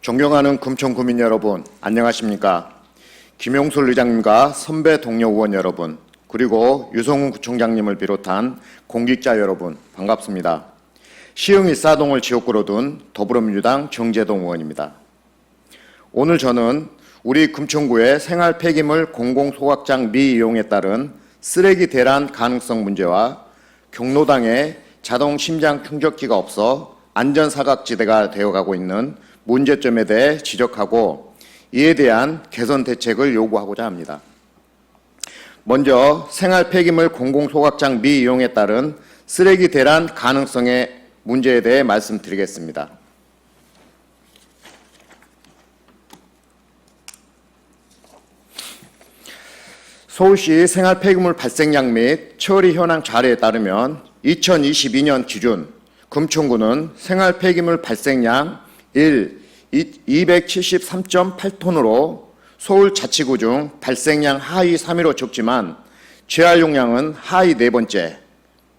존경하는 금천구민 여러분, 안녕하십니까? 김용술 의장님과 선배 동료 의원 여러분, 그리고 유성훈 구청장님을 비롯한 공직자 여러분, 반갑습니다. 시흥 일사동을 지역구로 둔 더불어민주당 정재동 의원입니다. 오늘 저는 우리 금천구의 생활 폐기물 공공소각장 미이용에 따른 쓰레기 대란 가능성 문제와 경로당에 자동 심장 충족기가 없어 안전사각지대가 되어가고 있는 문제점에 대해 지적하고 이에 대한 개선 대책을 요구하고자 합니다. 먼저 생활 폐기물 공공소각장 미이용에 따른 쓰레기 대란 가능성의 문제에 대해 말씀드리겠습니다. 서울시 생활 폐기물 발생량 및 처리 현황 자료에 따르면 2022년 기준 금천구는 생활 폐기물 발생량 273.8톤으로 서울 자치구 중 발생량 하위 3위로 적지만 재활용량은 하위 4번째,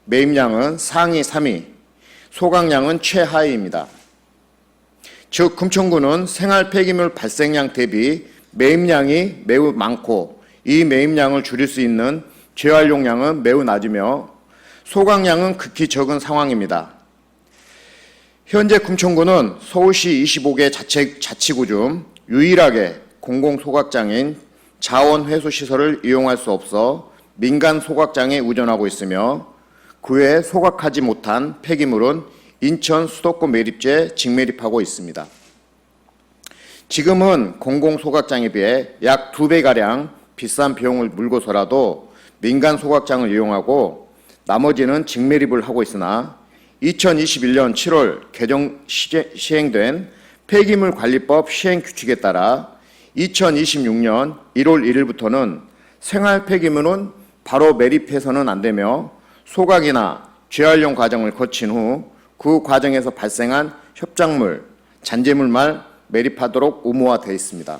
매입량은 상위 3위, 소각량은 최하위입니다. 즉 금천구는 생활 폐기물 발생량 대비 매입량이 매우 많고 이 매입량을 줄일 수 있는 재활용량은 매우 낮으며 소각량은 극히 적은 상황입니다. 현재 금천구는 서울시 25개 자치구 중 유일하게 공공소각장인 자원회수시설을 이용할 수 없어 민간 소각장에 의존하고 있으며 그 외에 소각하지 못한 폐기물은 인천 수도권 매립지에 직매립하고 있습니다. 지금은 공공소각장에 비해 약 2배가량 비싼 비용을 물고서라도 민간 소각장을 이용하고 나머지는 직매립을 하고 있으나 2021년 7월 개정 시행된 폐기물관리법 시행규칙에 따라 2026년 1월 1일부터는 생활 폐기물은 바로 매립해서는 안 되며 소각이나 재활용 과정을 거친 후 그 과정에서 발생한 협작물, 잔재물만 매립하도록 의무화되어 있습니다.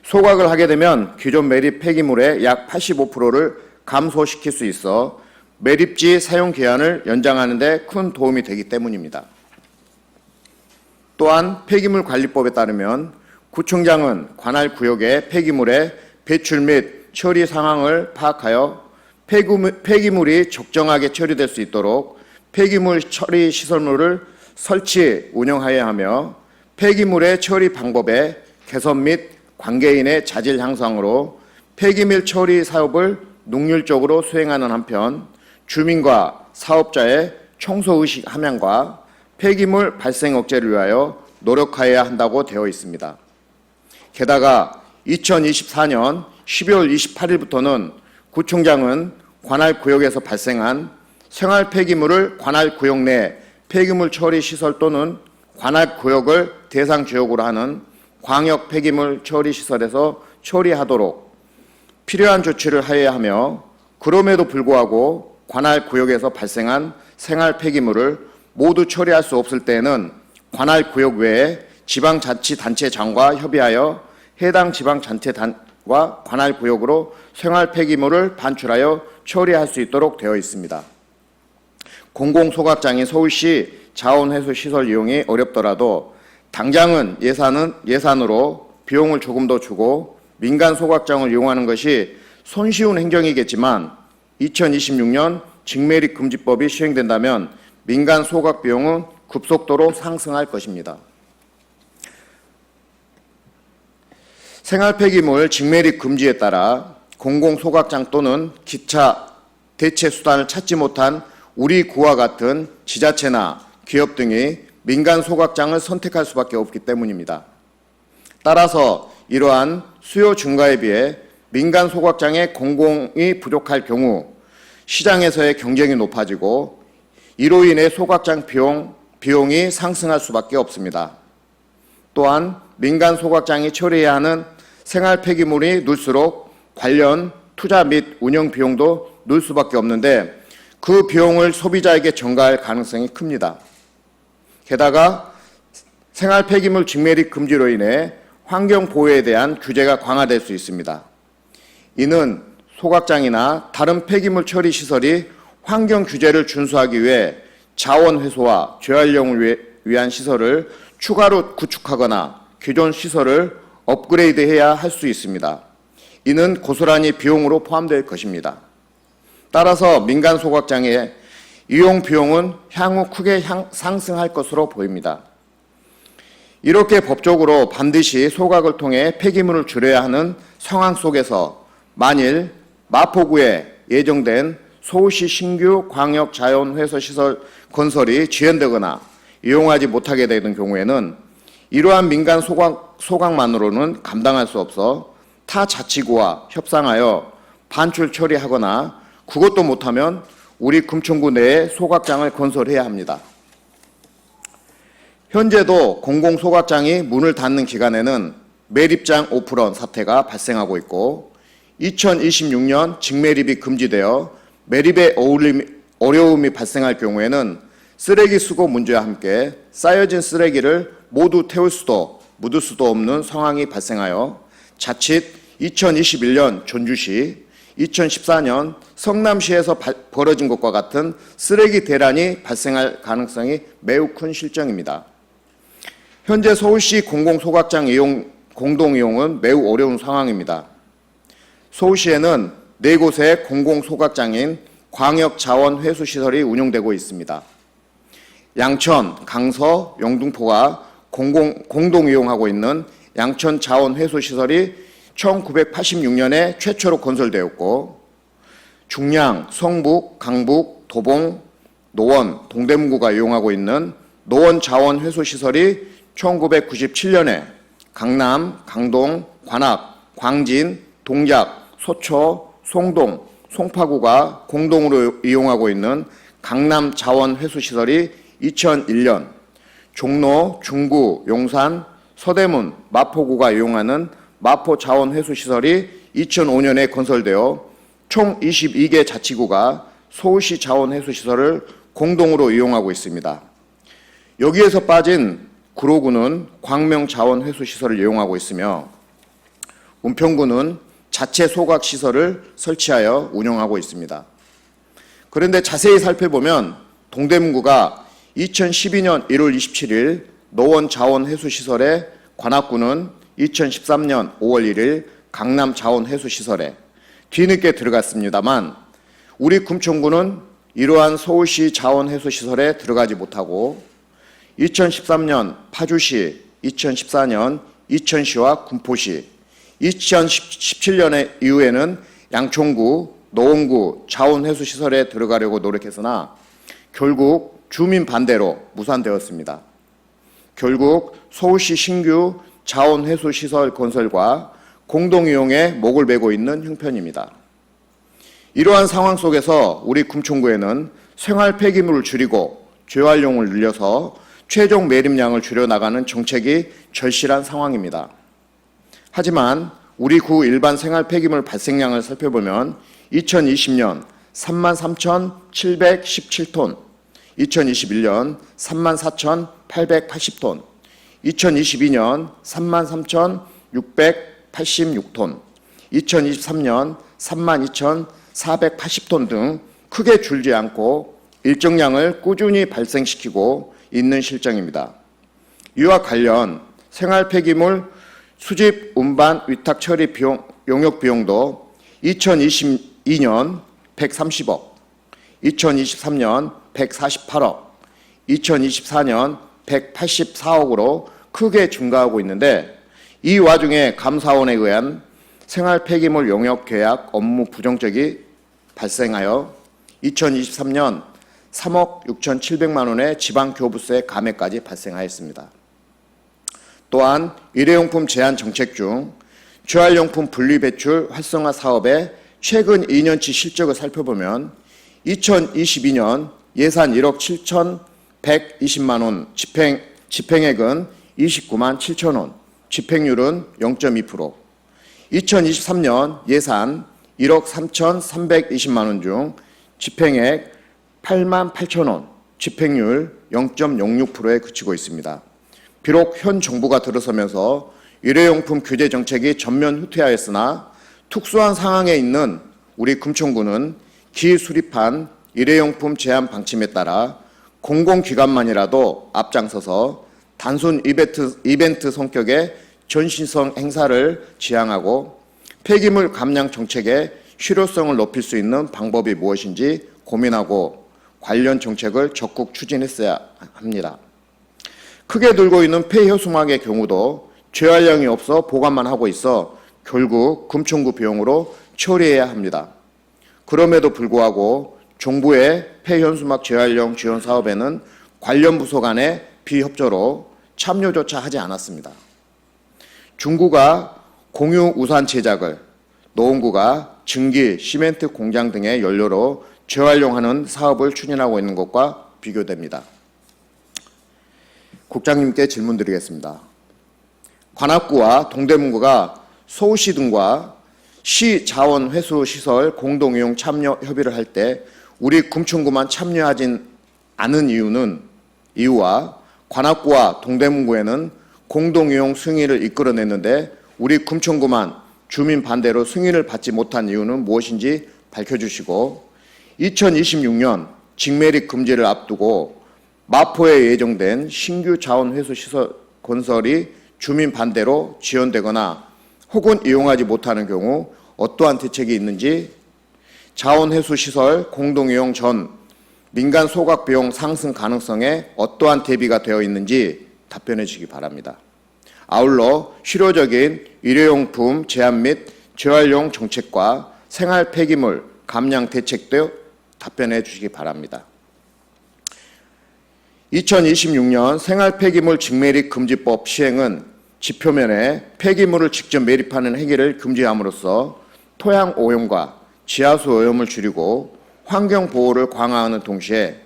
소각을 하게 되면 기존 매립 폐기물의 약 85%를 감소시킬 수 있어 매립지 사용 기한을 연장하는 데 큰 도움이 되기 때문입니다. 또한 폐기물관리법에 따르면 구청장은 관할 구역의 폐기물의 배출 및 처리 상황을 파악하여 폐기물이 적정하게 처리될 수 있도록 폐기물 처리 시설물을 설치, 운영하여야 하며 폐기물의 처리 방법의 개선 및 관계인의 자질 향상으로 폐기물 처리 사업을 능률적으로 수행하는 한편 주민과 사업자의 청소의식 함양과 폐기물 발생 억제를 위하여 노력하여야 한다고 되어 있습니다. 게다가 2024년 12월 28일부터는 구청장은 관할 구역에서 발생한 생활 폐기물을 관할 구역 내 폐기물 처리 시설 또는 관할 구역을 대상 지역으로 하는 광역 폐기물 처리 시설에서 처리하도록 필요한 조치를 하여야 하며 그럼에도 불구하고 관할 구역에서 발생한 생활 폐기물을 모두 처리할 수 없을 때에는 관할 구역 외에 지방자치단체장과 협의하여 해당 지방자치단과 관할 구역으로 생활 폐기물을 반출하여 처리할 수 있도록 되어 있습니다. 공공소각장인 서울시 자원회수시설 이용이 어렵더라도 당장은 예산으로 비용을 조금 더 주고 민간 소각장을 이용하는 것이 손쉬운 행정이겠지만 2026년 직매립 금지법이 시행된다면 민간 소각 비용은 급속도로 상승할 것입니다. 생활 폐기물 직매립 금지에 따라 공공소각장 또는 기타 대체 수단을 찾지 못한 우리 구와 같은 지자체나 기업 등이 민간 소각장을 선택할 수밖에 없기 때문입니다. 따라서 이러한 수요 증가에 비해 민간 소각장의 공공이 부족할 경우 시장에서의 경쟁이 높아지고 이로 인해 소각장 비용이 상승할 수밖에 없습니다. 또한 민간 소각장이 처리해야 하는 생활 폐기물이 늘수록 관련 투자 및 운영 비용도 늘 수밖에 없는데 그 비용을 소비자에게 전가할 가능성이 큽니다. 게다가 생활 폐기물 직매립 금지로 인해 환경 보호에 대한 규제가 강화될 수 있습니다. 이는 소각장이나 다른 폐기물 처리 시설이 환경 규제를 준수하기 위해 자원 회수와 재활용을 위한 시설을 추가로 구축하거나 기존 시설을 업그레이드해야 할 수 있습니다. 이는 고스란히 비용으로 포함될 것입니다. 따라서 민간 소각장의 이용 비용은 향후 크게 상승할 것으로 보입니다. 이렇게 법적으로 반드시 소각을 통해 폐기물을 줄여야 하는 상황 속에서 만일 마포구에 예정된 서울시 신규 광역자원회수시설 건설이 지연되거나 이용하지 못하게 되는 경우에는 이러한 민간 소각만으로는 감당할 수 없어 타 자치구와 협상하여 반출 처리하거나 그것도 못하면 우리 금천구 내에 소각장을 건설해야 합니다. 현재도 공공소각장이 문을 닫는 기간에는 매립장 오프런 사태가 발생하고 있고 2026년 직매립이 금지되어 매립에 어려움이 발생할 경우에는 쓰레기 수거 문제와 함께 쌓여진 쓰레기를 모두 태울 수도 묻을 수도 없는 상황이 발생하여 자칫 2021년 전주시, 2014년 성남시에서 벌어진 것과 같은 쓰레기 대란이 발생할 가능성이 매우 큰 실정입니다. 현재 서울시 공공소각장 공동이용은 매우 어려운 상황입니다. 서울시에는 4곳의 공공소각장인 광역자원회수시설이 운영되고 있습니다. 양천, 강서, 영등포가 공동이용하고 있는 양천자원회수시설이 1986년에 최초로 건설되었고 중량, 성북, 강북, 도봉, 노원, 동대문구가 이용하고 있는 노원자원회수시설이 1997년에 강남, 강동, 관악, 광진, 동작, 소초, 송동, 송파구가 공동으로 이용하고 있는 강남자원회수시설이 2001년, 종로, 중구, 용산, 서대문, 마포구가 이용하는 마포자원회수시설이 2005년에 건설되어 총 22개 자치구가 서울시 자원회수시설을 공동으로 이용하고 있습니다. 여기에서 빠진 구로구는 광명자원회수시설을 이용하고 있으며 은평구는 자체 소각시설을 설치하여 운영하고 있습니다. 그런데 자세히 살펴보면 동대문구가 2012년 1월 27일 노원자원회수시설에, 관악구는 2013년 5월 1일 강남자원회수시설에 뒤늦게 들어갔습니다만 우리 금천구는 이러한 서울시 자원회수시설에 들어가지 못하고 2013년 파주시, 2014년 이천시와 군포시, 2017년 이후에는 양천구, 노원구 자원회수시설에 들어가려고 노력했으나 결국 주민 반대로 무산되었습니다. 결국 서울시 신규 자원회수시설 건설과 공동이용에 목을 매고 있는 형편입니다. 이러한 상황 속에서 우리 금천구에는 생활 폐기물을 줄이고 재활용을 늘려서 최종 매립량을 줄여나가는 정책이 절실한 상황입니다. 하지만 우리 구 일반 생활 폐기물 발생량을 살펴보면 2020년 33,717톤, 2021년 34,880톤, 2022년 33,686톤, 2023년 32,480톤 등 크게 줄지 않고 일정량을 꾸준히 발생시키고 있는 실정입니다. 이와 관련 생활 폐기물 수집, 운반, 위탁 처리 비용, 용역 비용도 2022년 130억, 2023년 148억, 2024년 184억으로 크게 증가하고 있는데 이 와중에 감사원에 의한 생활 폐기물 용역 계약 업무 부정적이 발생하여 2023년 3억 6,700만 원의 지방교부세 감액까지 발생하였습니다. 또한 일회용품 제한 정책 중 재활용품 분리배출 활성화 사업의 최근 2년치 실적을 살펴보면 2022년 예산 1억 7,120만 원, 집행액은 29만 7천 원, 집행률은 0.2%, 2023년 예산 1억 3,320만 원 중 집행액 8만 8천 원, 집행률 0.06%에 그치고 있습니다. 비록 현 정부가 들어서면서 일회용품 규제 정책이 전면 후퇴하였으나 특수한 상황에 있는 우리 금천구는 기수립한 일회용품 제한 방침에 따라 공공기관만이라도 앞장서서 단순 이벤트 성격의 전신성 행사를 지향하고 폐기물 감량 정책의 실효성을 높일 수 있는 방법이 무엇인지 고민하고 관련 정책을 적극 추진했어야 합니다. 크게 들고 있는 폐효수막의 경우도 재활용이 없어 보관만 하고 있어 결국 금천구 비용으로 처리해야 합니다. 그럼에도 불구하고 정부의 폐현수막 재활용 지원 사업에는 관련 부서 간의 비협조로 참여조차 하지 않았습니다. 중구가 공유 우산 제작을, 노원구가 증기, 시멘트 공장 등의 연료로 재활용하는 사업을 추진하고 있는 것과 비교됩니다. 국장님께 질문드리겠습니다. 관악구와 동대문구가 서울시 등과 시 자원 회수 시설 공동 이용 참여 협의를 할 때 우리 금천구만 참여하진 않은 이유와 관악구와 동대문구에는 공동 이용 승인을 이끌어냈는데 우리 금천구만 주민 반대로 승인을 받지 못한 이유는 무엇인지 밝혀주시고 2026년 직매립 금지를 앞두고 마포에 예정된 신규 자원 회수 시설 건설이 주민 반대로 지연되거나 혹은 이용하지 못하는 경우 어떠한 대책이 있는지, 자원회수 시설 공동이용 전 민간 소각 비용 상승 가능성에 어떠한 대비가 되어 있는지 답변해 주시기 바랍니다. 아울러 실효적인 일회용품 제한 및 재활용 정책과 생활 폐기물 감량 대책도 답변해 주시기 바랍니다. 2026년 생활 폐기물 직매립 금지법 시행은 지표면에 폐기물을 직접 매립하는 행위를 금지함으로써 토양 오염과 지하수 오염을 줄이고 환경 보호를 강화하는 동시에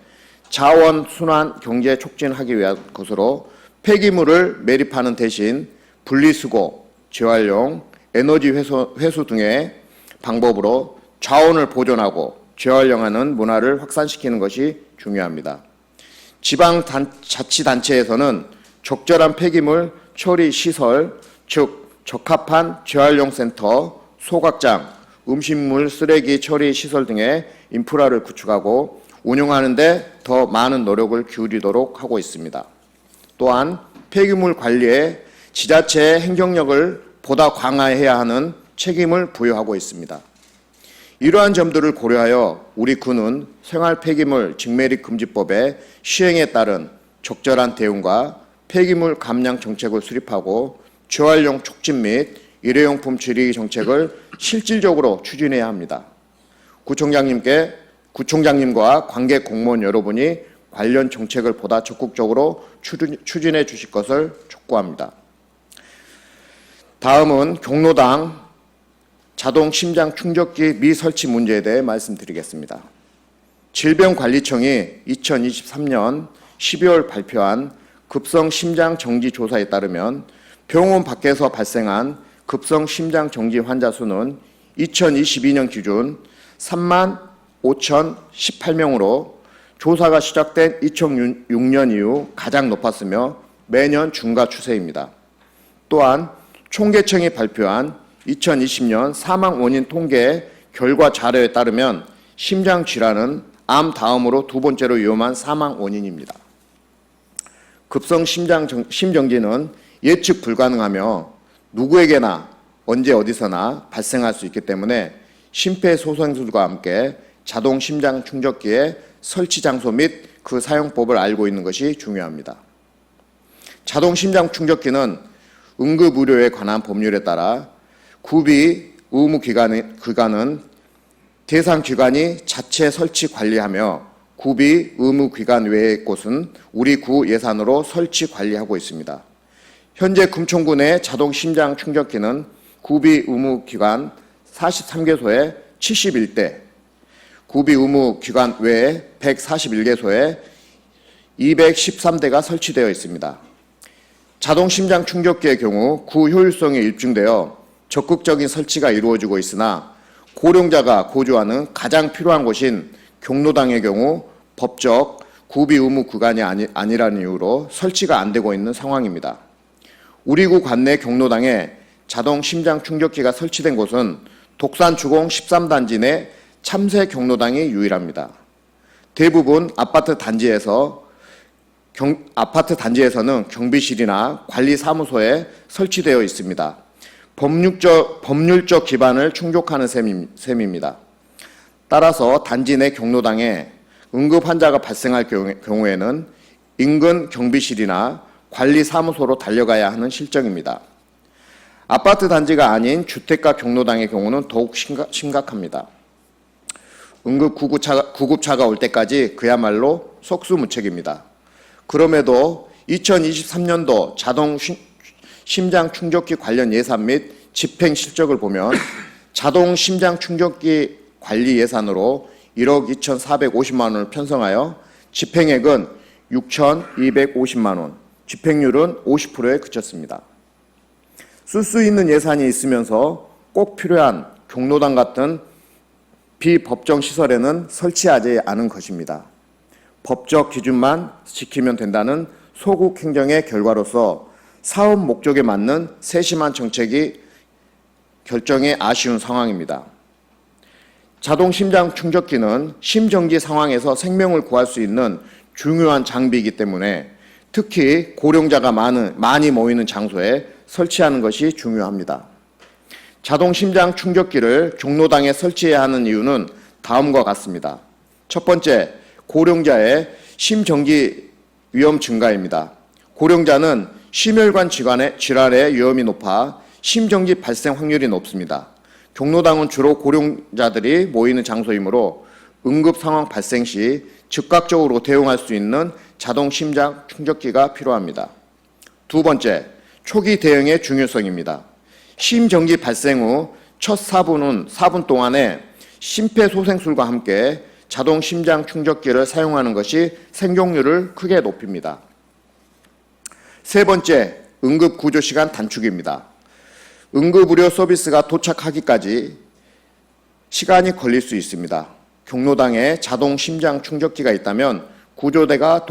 자원 순환 경제 촉진하기 위한 것으로 폐기물을 매립하는 대신 분리수거, 재활용, 에너지 회수 등의 방법으로 자원을 보존하고 재활용하는 문화를 확산시키는 것이 중요합니다. 지방자치단체에서는 적절한 폐기물 처리 시설, 즉 적합한 재활용 센터, 소각장, 음식물 쓰레기 처리 시설 등의 인프라를 구축하고 운영하는 데 더 많은 노력을 기울이도록 하고 있습니다. 또한 폐기물 관리에 지자체의 행정력을 보다 강화해야 하는 책임을 부여하고 있습니다. 이러한 점들을 고려하여 우리 구는 생활 폐기물 직매립 금지법의 시행에 따른 적절한 대응과 폐기물 감량 정책을 수립하고 재활용 촉진 및 일회용품 줄이기 정책을 실질적으로 추진해야 합니다. 구청장님과 관계 공무원 여러분이 관련 정책을 보다 적극적으로 추진해 주실 것을 촉구합니다. 다음은 경로당 자동 심장 충족기 미설치 문제에 대해 말씀드리겠습니다. 질병관리청이 2023년 12월 발표한 급성 심장 정지 조사에 따르면 병원 밖에서 발생한 급성 심장 정지 환자 수는 2022년 기준 35,018명으로 조사가 시작된 2006년 이후 가장 높았으며 매년 증가 추세입니다. 또한 총계청이 발표한 2020년 사망 원인 통계 결과 자료에 따르면 심장 질환은 암 다음으로 두 번째로 위험한 사망 원인입니다. 급성 심정지는 예측 불가능하며 누구에게나 언제 어디서나 발생할 수 있기 때문에 심폐소생술과 함께 자동 심장 충족기의 설치 장소 및 그 사용법을 알고 있는 것이 중요합니다. 자동 심장 충족기는 응급의료에 관한 법률에 따라 구비 의무 기관은 대상 기관이 자체 설치 관리하며 구비 의무 기관 외의 곳은 우리 구 예산으로 설치 관리하고 있습니다. 현재 금천구 내 자동 심장 충족기는 구비 의무 기관 43개소에 71대, 구비 의무 기관 외에 141개소에 213대가 설치되어 있습니다. 자동 심장 충족기의 경우 구 효율성이 입증되어 적극적인 설치가 이루어지고 있으나 고령자가 거주하는 가장 필요한 곳인 경로당의 경우 법적 구비 의무 구간이 아니라는 이유로 설치가 안 되고 있는 상황입니다. 우리 구 관내 경로당에 자동 심장 충족기가 설치된 곳은 독산 주공 13단지 내 참새 경로당이 유일합니다. 대부분 아파트 단지에서 아파트 단지에서는 경비실이나 관리사무소에 설치되어 있습니다. 법률적 기반을 충족하는 셈입니다. 따라서 단지 내 경로당에 응급 환자가 발생할 경우에는 인근 경비실이나 관리사무소로 달려가야 하는 실정입니다. 아파트 단지가 아닌 주택가 경로당의 경우는 더욱 심각합니다. 응급 구급차가 올 때까지 그야말로 속수무책입니다. 그럼에도 2023년도 자동 심장 충족기 관련 예산 및 집행 실적을 보면 자동 심장 충족기 관리 예산으로 1억 2,450만 원을 편성하여 집행액은 6,250만 원, 집행률은 50%에 그쳤습니다. 쓸 수 있는 예산이 있으면서 꼭 필요한 경로당 같은 비법정 시설에는 설치하지 않은 것입니다. 법적 기준만 지키면 된다는 소국 행정의 결과로서 사업 목적에 맞는 세심한 정책이 결정에 아쉬운 상황입니다. 자동 심장 충족기는 심정지 상황에서 생명을 구할 수 있는 중요한 장비이기 때문에 특히 고령자가 많이 모이는 장소에 설치하는 것이 중요합니다. 자동 심장 충족기를 경로당에 설치해야 하는 이유는 다음과 같습니다. 첫 번째, 고령자의 심정지 위험 증가입니다. 고령자는 심혈관 질환의 위험이 높아 심정지 발생 확률이 높습니다. 경로당은 주로 고령자들이 모이는 장소이므로 응급 상황 발생 시 즉각적으로 대응할 수 있는 자동 심장 충족기가 필요합니다. 두 번째, 초기 대응의 중요성입니다. 심정지 발생 후 첫 4분 동안에 심폐소생술과 함께 자동 심장 충족기를 사용하는 것이 생존율을 크게 높입니다. 세 번째, 응급 구조 시간 단축입니다. 응급의료 서비스가 도착하기까지 시간이 걸릴 수 있습니다. 경로당에 자동 심장 충족기가 있다면 구조대가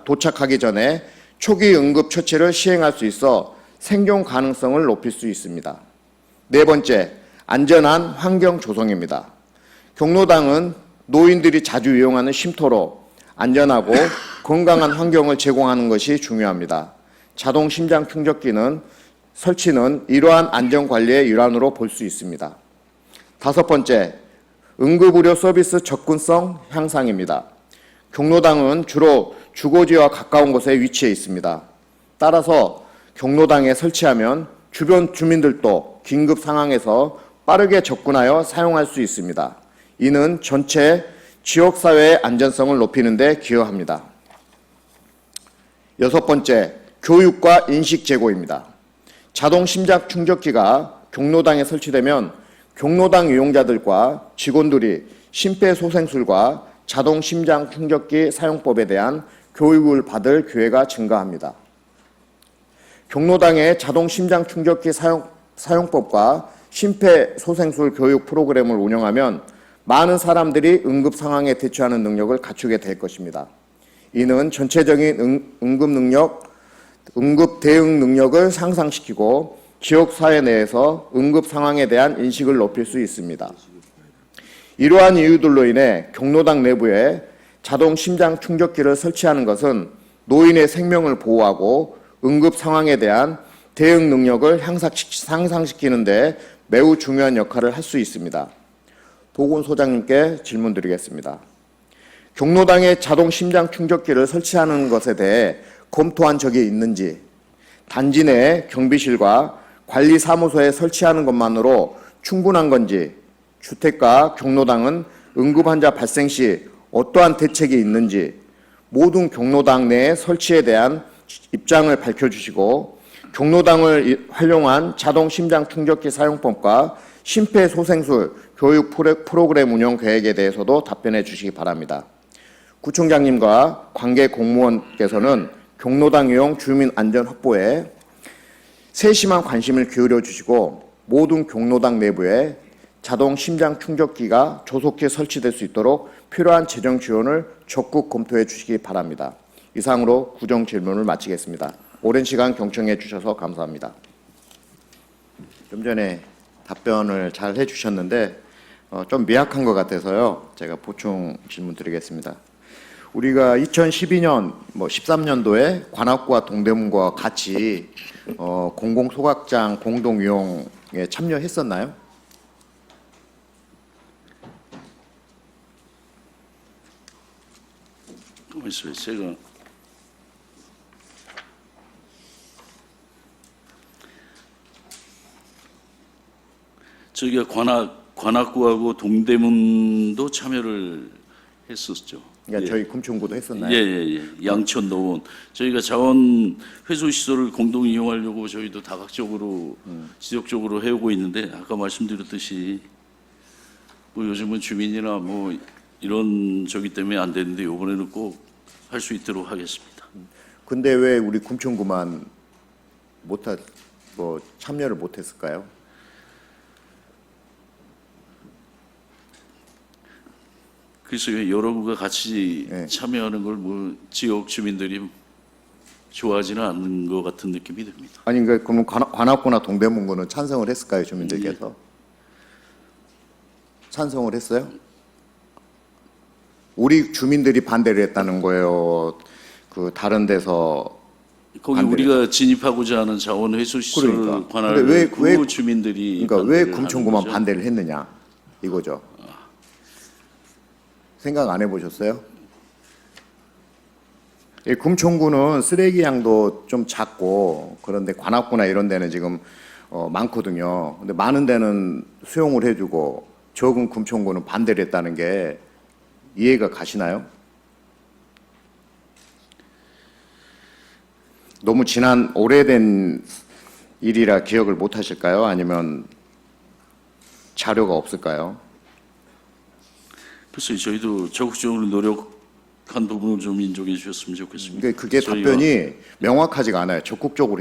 도착하기 전에 초기 응급 처치를 시행할 수 있어 생존 가능성을 높일 수 있습니다. 네 번째, 안전한 환경 조성입니다. 경로당은 노인들이 자주 이용하는 쉼터로 안전하고 건강한 환경을 제공하는 것이 중요합니다. 자동 심장 충족기는 설치는 이러한 안전관리의 일환으로 볼 수 있습니다. 다섯 번째, 응급의료 서비스 접근성 향상입니다. 경로당은 주로 주거지와 가까운 곳에 위치해 있습니다. 따라서 경로당에 설치하면 주변 주민들도 긴급 상황에서 빠르게 접근하여 사용할 수 있습니다. 이는 전체 지역사회의 안전성을 높이는 데 기여합니다. 여섯 번째, 교육과 인식 제고입니다. 자동 심장 충족기가 경로당에 설치되면 경로당 이용자들과 직원들이 심폐소생술과 자동 심장 충족기 사용법에 대한 교육을 받을 기회가 증가합니다. 경로당의 자동 심장 충족기 사용법과 심폐소생술 교육 프로그램을 운영하면 많은 사람들이 응급 상황에 대처하는 능력을 갖추게 될 것입니다. 이는 전체적인 응급 대응 능력을 상승시키고 지역 사회 내에서 응급 상황에 대한 인식을 높일 수 있습니다. 이러한 이유들로 인해 경로당 내부에 자동 심장 충족기를 설치하는 것은 노인의 생명을 보호하고 응급 상황에 대한 대응 능력을 향상시키는 데 매우 중요한 역할을 할 수 있습니다. 보건소장님께 질문드리겠습니다. 경로당에 자동 심장 충족기를 설치하는 것에 대해 검토한 적이 있는지, 단지 내 경비실과 관리사무소에 설치하는 것만으로 충분한 건지, 주택가 경로당은 응급환자 발생 시 어떠한 대책이 있는지 모든 경로당 내 설치에 대한 입장을 밝혀주시고 경로당을 활용한 자동 심장 충족기 사용법과 심폐소생술 교육 프로그램 운영 계획에 대해서도 답변해 주시기 바랍니다. 구청장님과 관계 공무원께서는 경로당 이용 주민 안전 확보에 세심한 관심을 기울여 주시고 모든 경로당 내부에 자동 심장 충족기가 조속히 설치될 수 있도록 필요한 재정 지원을 적극 검토해 주시기 바랍니다. 이상으로 구정 질문을 마치겠습니다. 오랜 시간 경청해 주셔서 감사합니다. 좀 전에 답변을 잘 해주셨는데 좀 미약한 것 같아서요. 제가 보충 질문 드리겠습니다. 우리가 2012년, 13년도에 관악구와 동대문과 같이 공공소각장 공동이용에 참여했었나요? 있어요. 제가 저희가 관악구하고 동대문도 참여를 했었죠. 그러니까 예. 저희 금천구도 했었나요? 예. 양천 노원 저희가 자원 회수 시설을 공동 이용하려고 저희도 다각적으로 지속적으로 해오고 있는데 아까 말씀드렸듯이 뭐 요즘은 주민이나 뭐 이런 저기 때문에 안 되는데 이번에는 꼭 할 수 있도록 하겠습니다. 근데 왜 우리 금천구만 참여를 못했을까요? 그래서 여러 구가 같이 네. 참여하는 걸 뭐 지역 주민들이 좋아하지는 않는 것 같은 느낌이 듭니다. 아니 그러니까 그러면 관악구나 동대문구는 찬성을 했을까요, 주민들께서? 찬성을 했어요? 우리 주민들이 반대를 했다는 거예요. 그 다른 데서 거기 반대를 우리가 진입하고자 하는 자원 회수 시설 그러니까. 관할 근데 왜 주민들이 그러니까 왜 반대를 금천구만 하는 거죠? 반대를 했느냐 이거죠. 생각 안 해보셨어요? 이 금천구는 쓰레기 양도 좀 작고 그런데 관악구나 이런 데는 지금 많거든요. 근데 많은 데는 수용을 해주고 적은 금천구는 반대를 했다는 게 이해가 가시나요? 너무 지난 오래된 일이라 기억을 못 하실까요? 아니면 자료가 없을까요? 글쎄요, 저희도 적극적으로 노력한 부분을 좀 인정해 주셨으면 좋겠습니다. 그러니까 그게 저희가 답변이 명확하지가 않아요. 적극적으로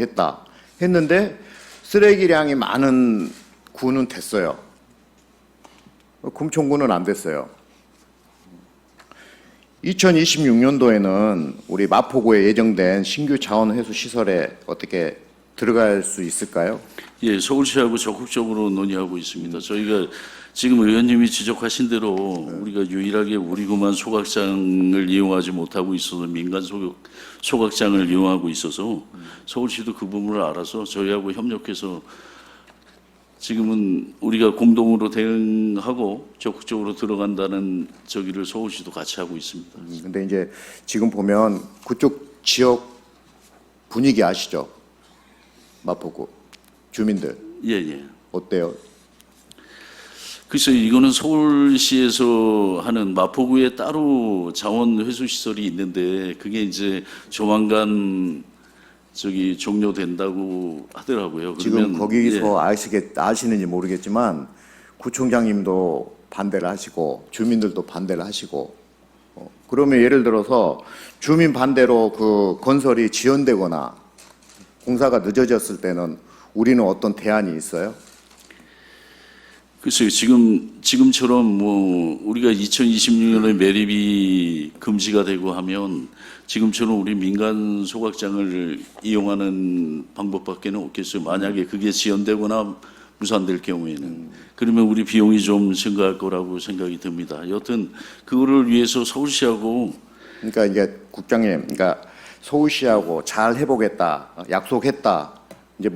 했는데 쓰레기량이 많은 구는 됐어요. 금천구는 안 됐어요. 2026년도에는 우리 마포구에 예정된 신규 자원회수 시설에 어떻게 들어갈 수 있을까요? 예, 서울시하고 적극적으로 논의하고 있습니다. 저희가 지금 의원님이 지적하신 대로 우리가 유일하게 우리 구만 소각장을 이용하지 못하고 있어서 민간 소각장을 이용하고 있어서 서울시도 그 부분을 알아서 저희하고 협력해서 지금은 우리가 공동으로 대응하고 적극적으로 들어간다는 저기를 서울시도 같이 하고 있습니다. 근데 이제 지금 보면 그쪽 지역 분위기 아시죠? 마포구 주민들 예. 어때요? 글쎄요, 이거는 서울시에서 하는 마포구에 따로 자원 회수 시설이 있는데 그게 이제 조만간 저기 종료된다고 하더라고요. 지금 그러면, 거기서 아시는지 모르겠지만 구청장님도 반대를 하시고 주민들도 반대를 하시고 그러면 예를 들어서 주민 반대로 그 건설이 지연되거나 공사가 늦어졌을 때는 우리는 어떤 대안이 있어요? 글쎄요, 지금처럼 뭐 우리가 2026년에 매립이 금지가 되고 하면 지금처럼 우리 민간 소각장을 이용하는 방법밖에는 없겠어요. 만약에 그게 지연되거나 무산될 경우에는 그러면 우리 비용이 좀 증가할 거라고 생각이 듭니다. 여튼 그거를 위해서 서울시하고 그러니까 이제 국장님, 그러니까 서울시하고 잘 해보겠다, 약속했다, 이제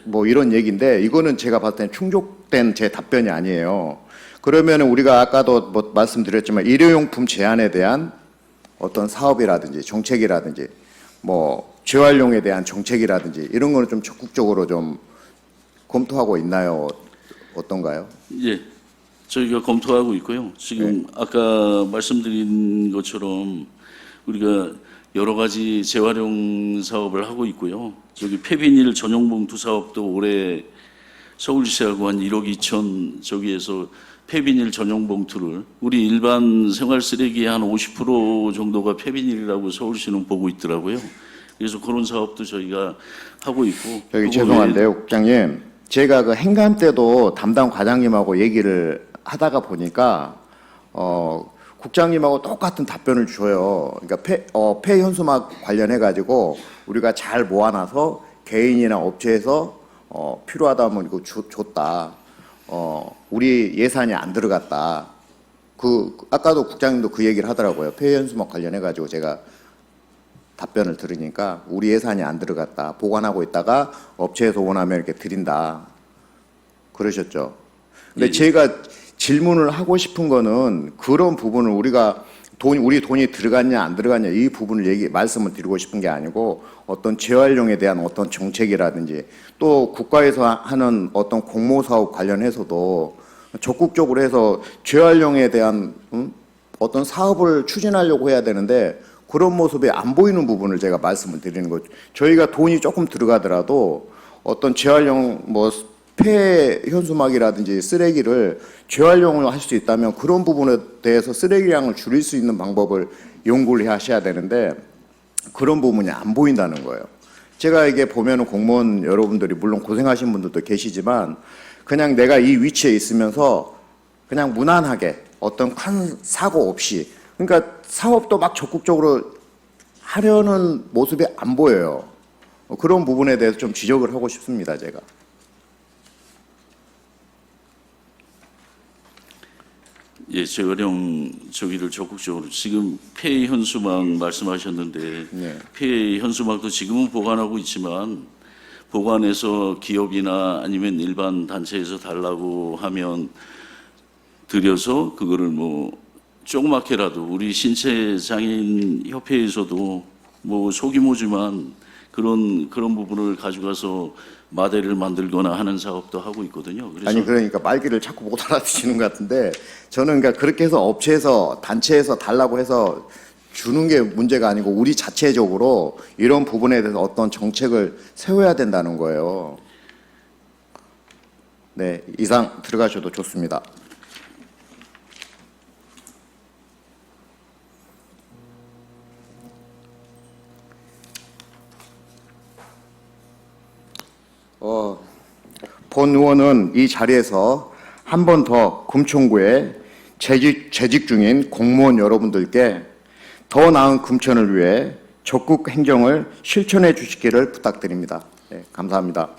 뭐 이런 얘기인데 이거는 제가 봤을 때는 충족된 제 답변이 아니에요. 그러면 우리가 아까도 뭐 말씀드렸지만 일회용품 제한에 대한 어떤 사업이라든지 정책이라든지 뭐 재활용에 대한 정책이라든지 이런 거는 좀 적극적으로 좀 검토하고 있나요? 어떤가요? 예, 저희가 검토하고 있고요. 지금 아까 말씀드린 것처럼 우리가 여러 가지 재활용 사업을 하고 있고요. 저기 폐비닐 전용 봉투 사업도 올해 서울시하고 한 1억 2천 저기에서 폐비닐 전용 봉투를 우리 일반 생활 쓰레기의 한 50% 정도가 폐비닐이라고 서울시는 보고 있더라고요. 그래서 그런 사업도 저희가 하고 있고. 저기 죄송한데요, 국장님. 제가 그 행감 때도 담당 과장님하고 얘기를 하다가 보니까 국장님하고 똑같은 답변을 줘요. 그러니까 폐현수막 관련해 가지고 우리가 잘 모아놔서 개인이나 업체에서 필요하다면 이거 줬다. 우리 예산이 안 들어갔다. 아까도 국장님도 그 얘기를 하더라고요. 폐연수목 관련해가지고 제가 답변을 들으니까 우리 예산이 안 들어갔다. 보관하고 있다가 업체에서 원하면 이렇게 드린다. 그러셨죠. 근데 예. 제가 질문을 하고 싶은 거는 그런 부분을 우리 돈이 들어갔냐 안 들어갔냐 이 부분을 말씀을 드리고 싶은 게 아니고 어떤 재활용에 대한 어떤 정책이라든지 또 국가에서 하는 어떤 공모 사업 관련해서도 적극적으로 해서 재활용에 대한 어떤 사업을 추진하려고 해야 되는데 그런 모습이 안 보이는 부분을 제가 말씀을 드리는 거죠. 저희가 돈이 조금 들어가더라도 어떤 재활용 폐 현수막이라든지 쓰레기를 재활용을 할 수 있다면 그런 부분에 대해서 쓰레기량을 줄일 수 있는 방법을 연구를 하셔야 되는데 그런 부분이 안 보인다는 거예요. 제가 이게 보면은 공무원 여러분들이 물론 고생하신 분들도 계시지만 그냥 내가 이 위치에 있으면서 그냥 무난하게 어떤 큰 사고 없이 그러니까 사업도 막 적극적으로 하려는 모습이 안 보여요. 그런 부분에 대해서 좀 지적을 하고 싶습니다, 제가. 예, 재활용 저기를 적극적으로 지금 폐 현수막 말씀하셨는데 네. 폐 현수막도 지금은 보관하고 있지만 보관해서 기업이나 아니면 일반 단체에서 달라고 하면 드려서 그거를 뭐 조그맣게라도 우리 신체 장애인 협회에서도 뭐 소규모지만 그런 부분을 가져가서 마대를 만들거나 하는 사업도 하고 있거든요. 그래서 아니 그러니까 말귀를 자꾸 못 알아듣시는 것 같은데 저는 그러니까 그렇게 해서 업체에서 단체에서 달라고 해서 주는 게 문제가 아니고 우리 자체적으로 이런 부분에 대해서 어떤 정책을 세워야 된다는 거예요. 네, 이상 들어가셔도 좋습니다. 본 의원은 이 자리에서 한 번 더 금천구에 재직 중인 공무원 여러분들께 더 나은 금천을 위해 적극 행정을 실천해 주시기를 부탁드립니다. 네, 감사합니다.